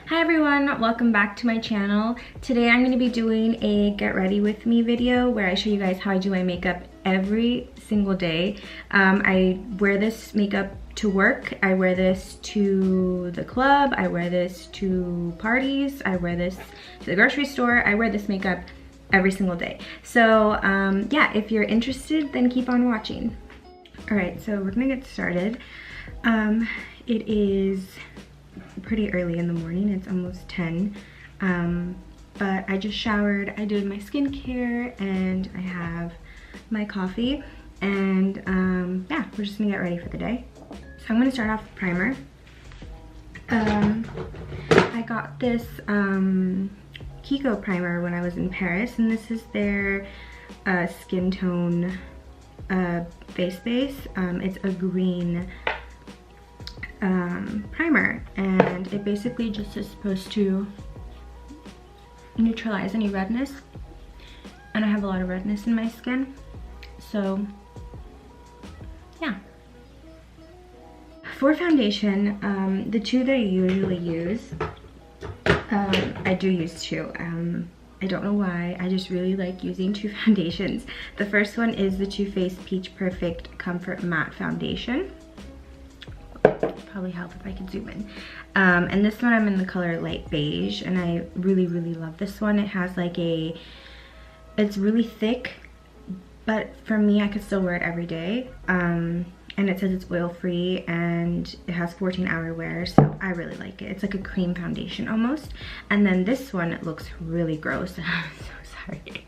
Hi everyone, welcome back to my channel. Today I'm going to be doing a get ready with me video where I show you guys how I do my makeup every single day. I wear this makeup to work, I wear this to the club, I wear this to parties, I wear this to the grocery store, I wear this makeup every single day. So yeah, if you're interested, then keep on watching. Alright, so we're gonna get started. It is pretty early in the morning, it's almost 10, but I just showered, I did my skincare, and I have my coffee, and yeah, we're just gonna get ready for the day. So I'm gonna start off with primer. I got this Kiko primer when I was in Paris, and this is their skin tone face base. It's a green primer, and it basically just is supposed to neutralize any redness, and I have a lot of redness in my skin, so yeah. For foundation, the two that I usually use, I do use two. I don't know why, I just really like using two foundations. The first one is the Too Faced Peach Perfect Comfort Matte Foundation. Probably help if I could zoom in. And this one I'm in the color light beige, and I really love this one. It has like it's really thick, but for me I could still wear it every day. And it says it's oil free and it has 14-hour wear, so I really like it. It's like a cream foundation almost. And then this one, it looks really gross. I'm so sorry.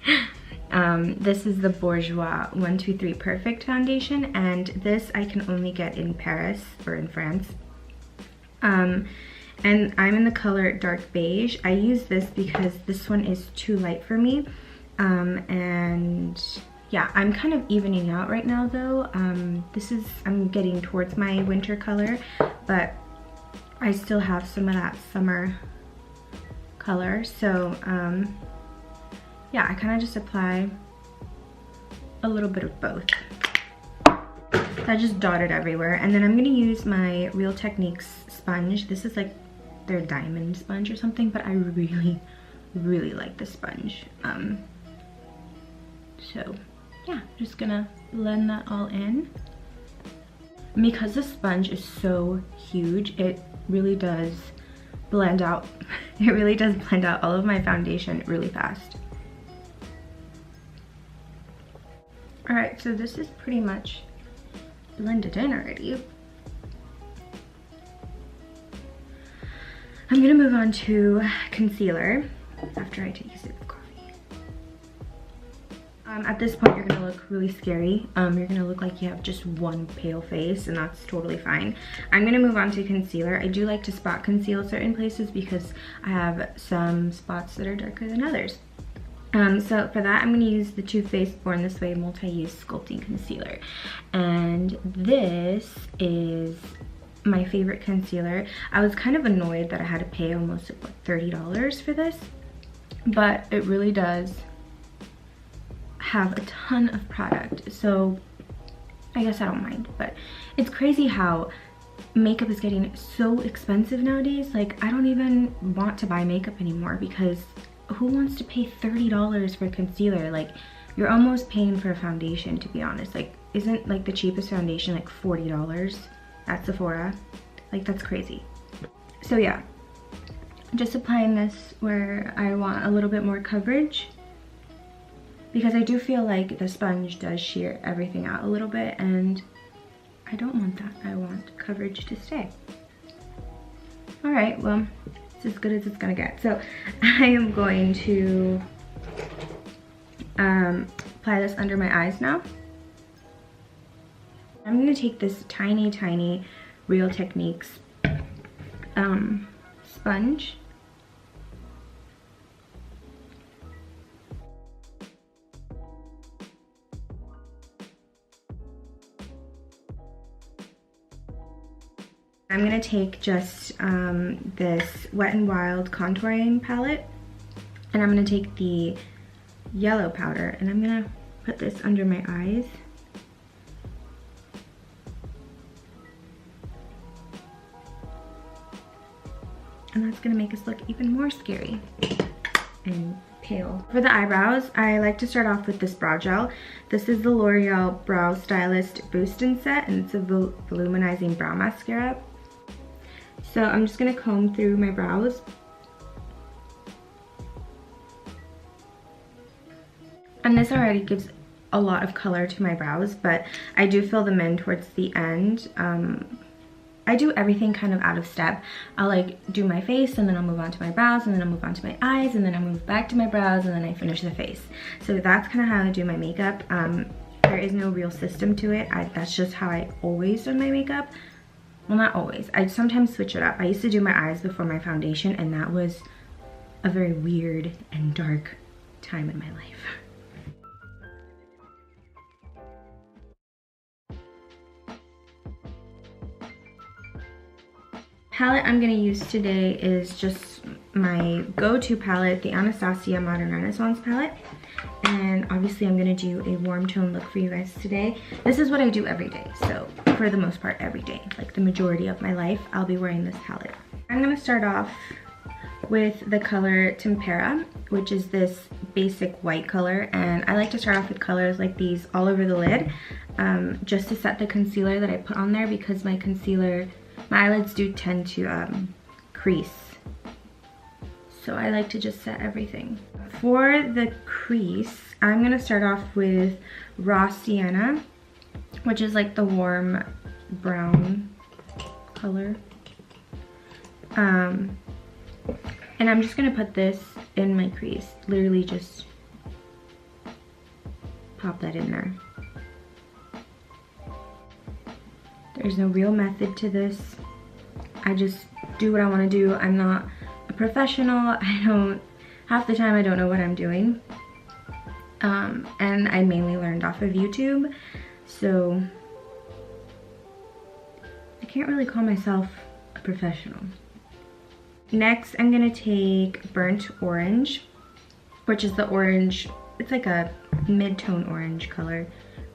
This is the Bourjois 123 Perfect Foundation, and this I can only get in Paris or in France. And I'm in the color dark beige. I use this because this one is too light for me. And yeah, I'm kind of evening out right now though. I'm getting towards my winter color, but I still have some of that summer color. So yeah, I kind of just apply a little bit of both. I just dot it everywhere, and then I'm gonna use my Real Techniques sponge. This is like their diamond sponge or something, but I really like this sponge. So yeah, just gonna blend that all in. And because the sponge is so huge, it really does blend out. It really does blend out all of my foundation really fast. Alright, so this is pretty much blended in already. I'm gonna move on to concealer after I take a sip of coffee. At this point, you're gonna look really scary. You're gonna look like you have just one pale face, and that's totally fine. I'm gonna move on to concealer. I do like to spot conceal certain places because I have some spots that are darker than others. So for that, I'm going to use the Too Faced Born This Way Multi-Use Sculpting Concealer. And this is my favorite concealer. I was kind of annoyed that I had to pay almost like $30 for this, but it really does have a ton of product. So I guess I don't mind, but it's crazy how makeup is getting so expensive nowadays. Like, I don't even want to buy makeup anymore because who wants to pay $30 for concealer? Like, you're almost paying for a foundation, to be honest. Like, isn't like the cheapest foundation like $40 at Sephora? Like, that's crazy. So yeah, just applying this where I want a little bit more coverage, because I do feel like the sponge does sheer everything out a little bit, and I don't want that. I want coverage to stay. All right, well, it's as good as it's gonna get. So I am going to apply this under my eyes now. I'm gonna take this tiny Real Techniques sponge. I'm gonna take just this Wet n Wild contouring palette, and I'm gonna take the yellow powder, and I'm gonna put this under my eyes. and that's gonna make us look even more scary and pale. For the eyebrows, I like to start off with this brow gel. This is the L'Oreal Brow Stylist Boost and Set, and it's a voluminizing brow mascara. So I'm just gonna comb through my brows. And this already gives a lot of color to my brows, but I do fill them in towards the end. I do everything kind of out of step. I'll like do my face, and then I'll move on to my brows, and then I'll move on to my eyes, and then I'll move back to my brows, and then I finish the face. So that's kind of how I do my makeup. There is no real system to it. That's just how I always do my makeup. Well, not always. I sometimes switch it up. I used to do my eyes before my foundation, and that was a very weird and dark time in my life. Palette I'm going to use today is just my go-to palette, the Anastasia Modern Renaissance palette. And obviously I'm going to do a warm tone look for you guys today. This is what I do every day, so for the most part every day. Like the majority of my life, I'll be wearing this palette. I'm going to start off with the color Tempera, which is this basic white color. And I like to start off with colors like these all over the lid, just to set the concealer that I put on there, because my eyelids do tend to crease. So I like to just set everything. For the crease, I'm gonna start off with Raw Sienna, which is like the warm brown color. And I'm just gonna put this in my crease. Literally just pop that in there. There's no real method to this. I just do what I want to do. I'm not a professional. Half the time I don't know what I'm doing. And I mainly learned off of YouTube. So I can't really call myself a professional. Next, I'm gonna take Burnt Orange, which is the orange, it's like a mid-tone orange color,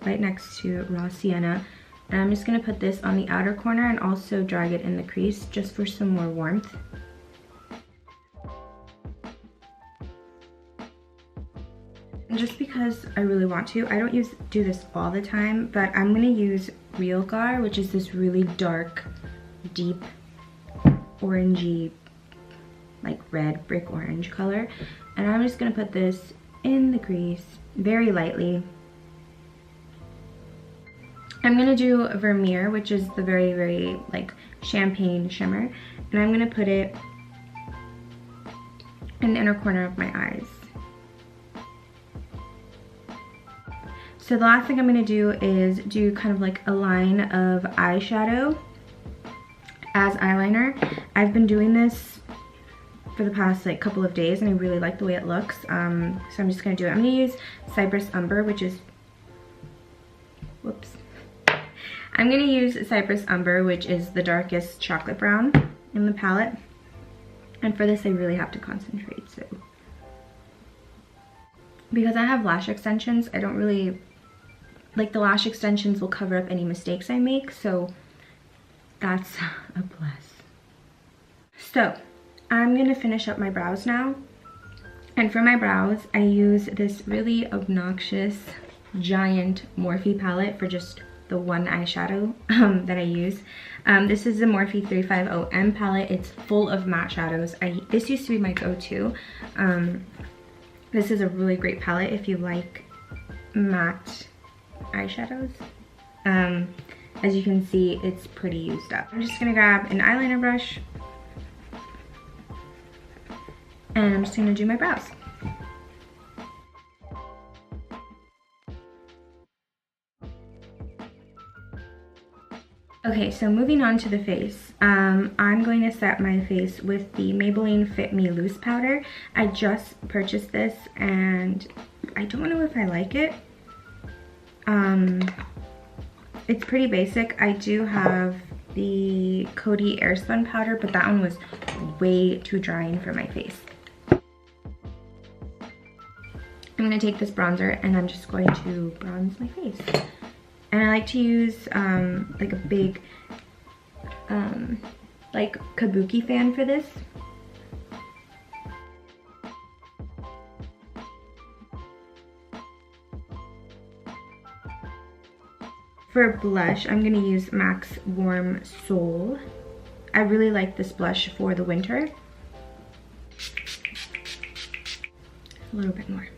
right next to Raw Sienna. And I'm just gonna put this on the outer corner and also drag it in the crease just for some more warmth. And just because I really want to, I don't do this all the time, but I'm gonna use Real Gar, which is this really dark, deep, orangey, like red brick orange color. And I'm just gonna put this in the crease very lightly. I'm gonna do Vermeer, which is the very, very like champagne shimmer, and I'm gonna put it in the inner corner of my eyes. So the last thing I'm gonna do is do kind of like a line of eyeshadow as eyeliner. I've been doing this for the past like couple of days, and I really like the way it looks. So I'm just gonna do it. I'm gonna use Cypress Umber, which is, whoops. I'm gonna use Cypress Umber, which is the darkest chocolate brown in the palette. And for this, I really have to concentrate, so. Because I have lash extensions, I don't really, like the lash extensions will cover up any mistakes I make, so that's a plus. So, I'm gonna finish up my brows now. And for my brows, I use this really obnoxious, giant Morphe palette for just the one eyeshadow that I use. This is the Morphe 350M palette. It's full of matte shadows. This used to be my go-to. This is a really great palette if you like matte eyeshadows. As you can see, it's pretty used up. I'm just gonna grab an eyeliner brush, and I'm just gonna do my brows. Okay, so moving on to the face, I'm going to set my face with the Maybelline Fit Me Loose Powder. I just purchased this and I don't know if I like it. It's pretty basic. I do have the Coty Airspun powder, but that one was way too drying for my face. I'm going to take this bronzer and I'm just going to bronze my face. And I like to use like a big like kabuki fan for this. For blush, I'm gonna use MAC's Warm Soul. I really like this blush for the winter. A little bit more.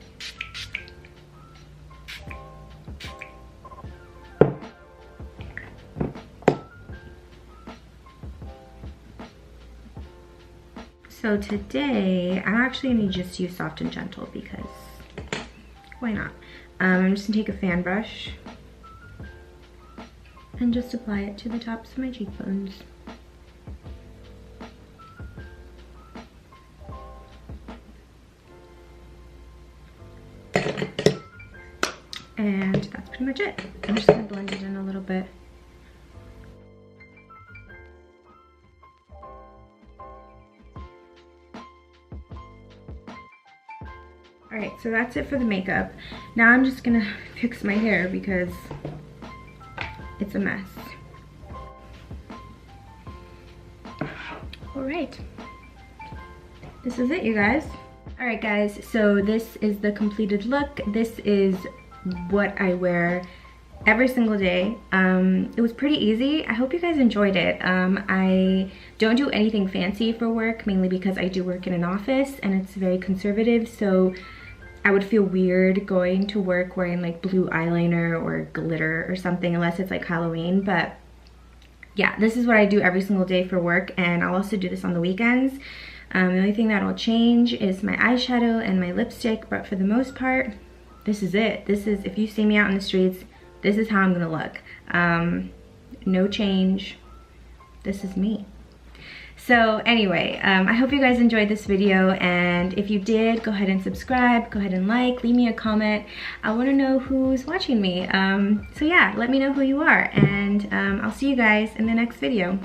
So today, I'm actually gonna just use Soft and Gentle because why not? I'm just gonna take a fan brush and just apply it to the tops of my cheekbones. And that's pretty much it. I'm just gonna blend it in a little bit. Alright, so that's it for the makeup. Now I'm just gonna fix my hair because it's a mess. Alright, this is it, you guys. Alright guys, so this is the completed look. This is what I wear every single day. It was pretty easy. I hope you guys enjoyed it. I don't do anything fancy for work, mainly because I do work in an office and it's very conservative, so I would feel weird going to work wearing like blue eyeliner or glitter or something unless it's like Halloween. But yeah, this is what I do every single day for work, and I'll also do this on the weekends. The only thing that'll change is my eyeshadow and my lipstick, but for the most part, this is it. This is, if you see me out in the streets, this is how I'm gonna look. No change. This is me. So anyway, I hope you guys enjoyed this video, and if you did, go ahead and subscribe, go ahead and like, leave me a comment. I want to know who's watching me. So yeah, let me know who you are, and I'll see you guys in the next video.